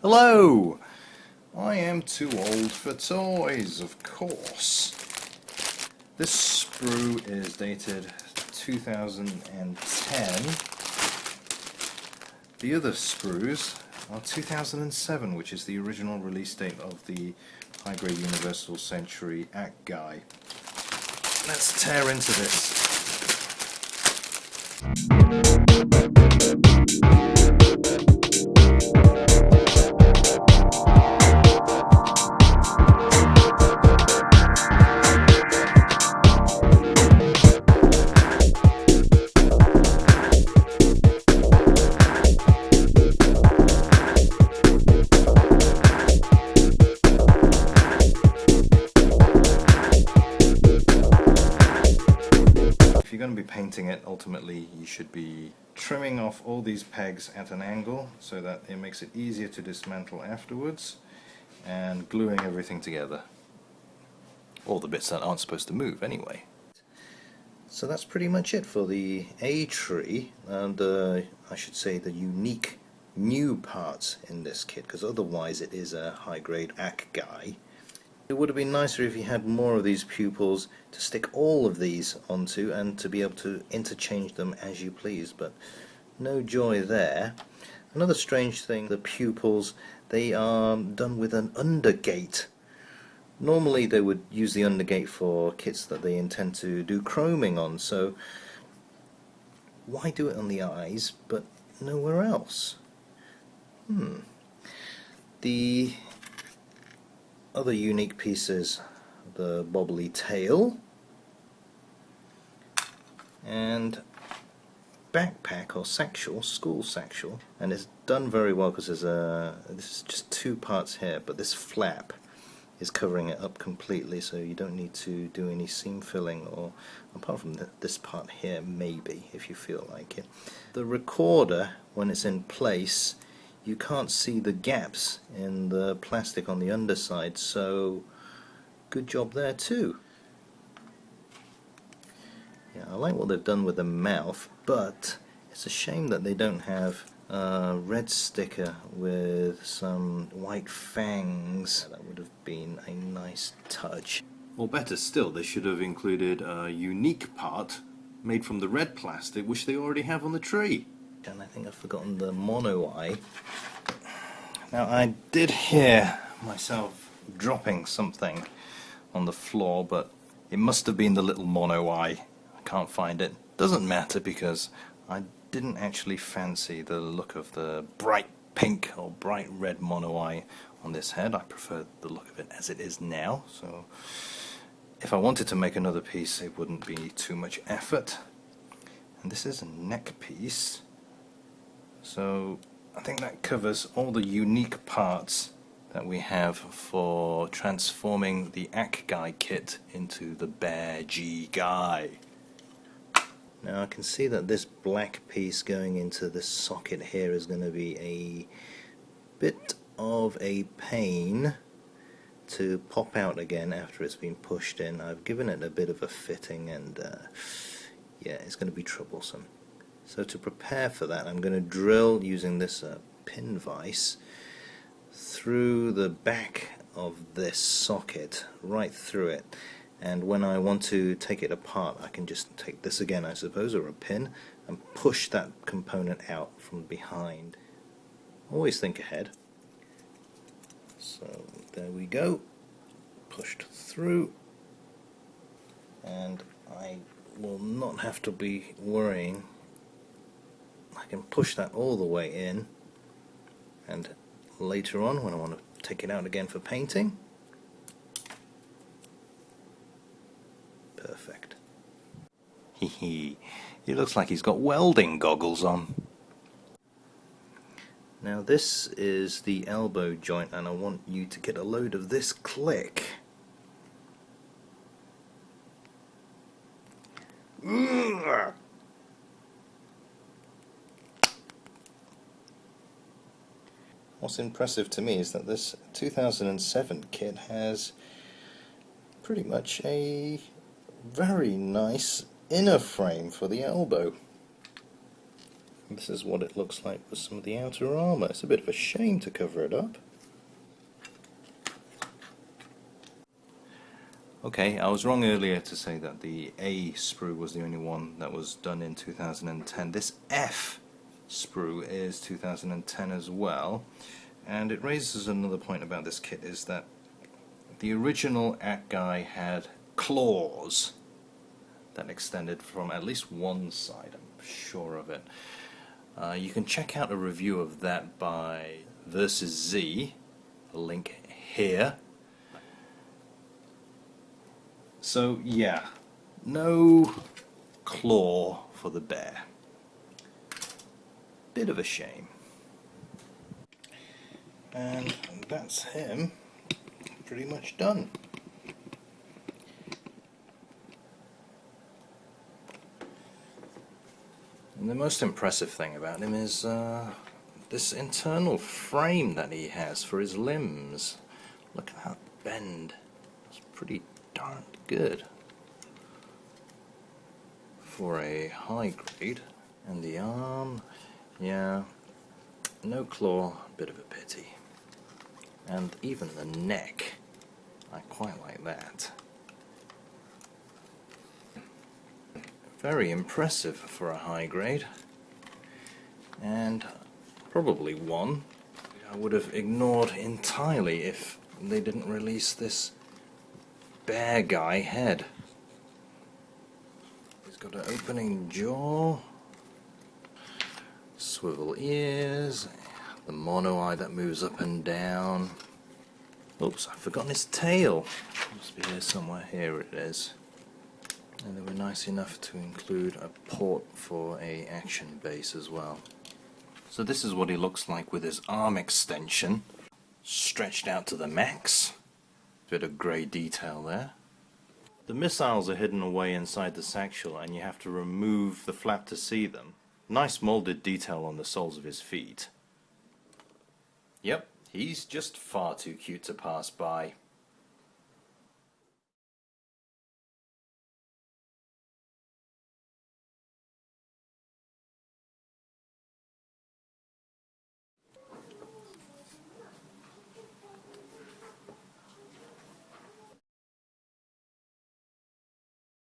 Hello! I am too old for toys, of course. This sprue is dated 2010. The other sprues are 2007, which is the original release date of the high-grade Universal Century BearGGuy. Let's tear into this. If you're going to be painting it, ultimately you should be trimming off all these pegs at an angle so that it makes it easier to dismantle afterwards, and gluing everything together. All the bits that aren't supposed to move anyway. So that's pretty much it for the A tree, and I should say the unique new parts in this kit, because otherwise it is a high-grade BearGGuy. It would have been nicer if you had more of these pupils to stick all of these onto and to be able to interchange them as you please, but no joy there. Another strange thing, the pupils, they are done with an undergate. Normally they would use the undergate for kits that they intend to do chroming on, so why do it on the eyes but nowhere else? The other unique pieces, the Wobbly tail and backpack or satchel, school satchel, and it's done very well because this is just two parts here, but this flap is covering it up completely, so you don't need to do any seam filling, or apart from this part here maybe if you feel like it. The recorder, when it's in place, you can't see the gaps in the plastic on the underside, so good job there too. Yeah, I like what they've done with the mouth, but it's a shame that they don't have a red sticker with some white fangs. That would have been a nice touch. Or better still, they should have included a unique part made from the red plastic, which they already have on the tree. And I think I've forgotten the mono eye. Now I did hear myself dropping something on the floor, but it must have been the little mono eye. I can't find it. Doesn't matter, because I didn't actually fancy the look of the bright pink or bright red mono eye on this head. I prefer the look of it as it is now, so if I wanted to make another piece it wouldn't be too much effort. And this is a neck piece. So I think that covers all the unique parts that we have for transforming the BearGGuy kit into the BearGGuy. Now I can see that this black piece going into this socket here is going to be a bit of a pain to pop out again after it's been pushed in. I've given it a bit of a fitting, and yeah, it's going to be troublesome. So to prepare for that, I'm going to drill using this pin vise through the back of this socket, right through it. And when I want to take it apart, I can just take this again, I suppose, or a pin, and push that component out from behind. Always think ahead. So there we go, pushed through, and I will not have to be worrying. I can push that all the way in, and later on when I want to take it out again for painting, perfect. He looks like he's got welding goggles on. Now this is the elbow joint, and I want you to get a load of this click. Ugh. What's impressive to me is that this 2007 kit has pretty much a very nice inner frame for the elbow. This is what it looks like with some of the outer armour. It's a bit of a shame to cover it up. Okay, I was wrong earlier to say that the A sprue was the only one that was done in 2010. This F sprue is 2010 as well, and it raises another point about this kit, is that the original BearGGuy had claws that extended from at least one side, I'm sure of it. You can check out a review of that by Versus Z, a link here. So yeah, no claw for the bear. Bit of a shame. And that's him pretty much done. And the most impressive thing about him is this internal frame that he has for his limbs. Look at that bend. It's pretty darn good for a high grade. And the arm, yeah, no claw, bit of a pity. And even the neck, I quite like that. Very impressive for a high grade, and probably one I would have ignored entirely if they didn't release this BearGGuy head. He's got an opening jaw, swivel ears, the mono eye that moves up and down. Oops, I've forgotten his tail. Must be here somewhere. Here it is. And they were nice enough to include a port for a action base as well. So this is what he looks like with his arm extension stretched out to the max. Bit of grey detail there. The missiles are hidden away inside the satchel and you have to remove the flap to see them. Nice molded detail on the soles of his feet. Yep, he's just far too cute to pass by.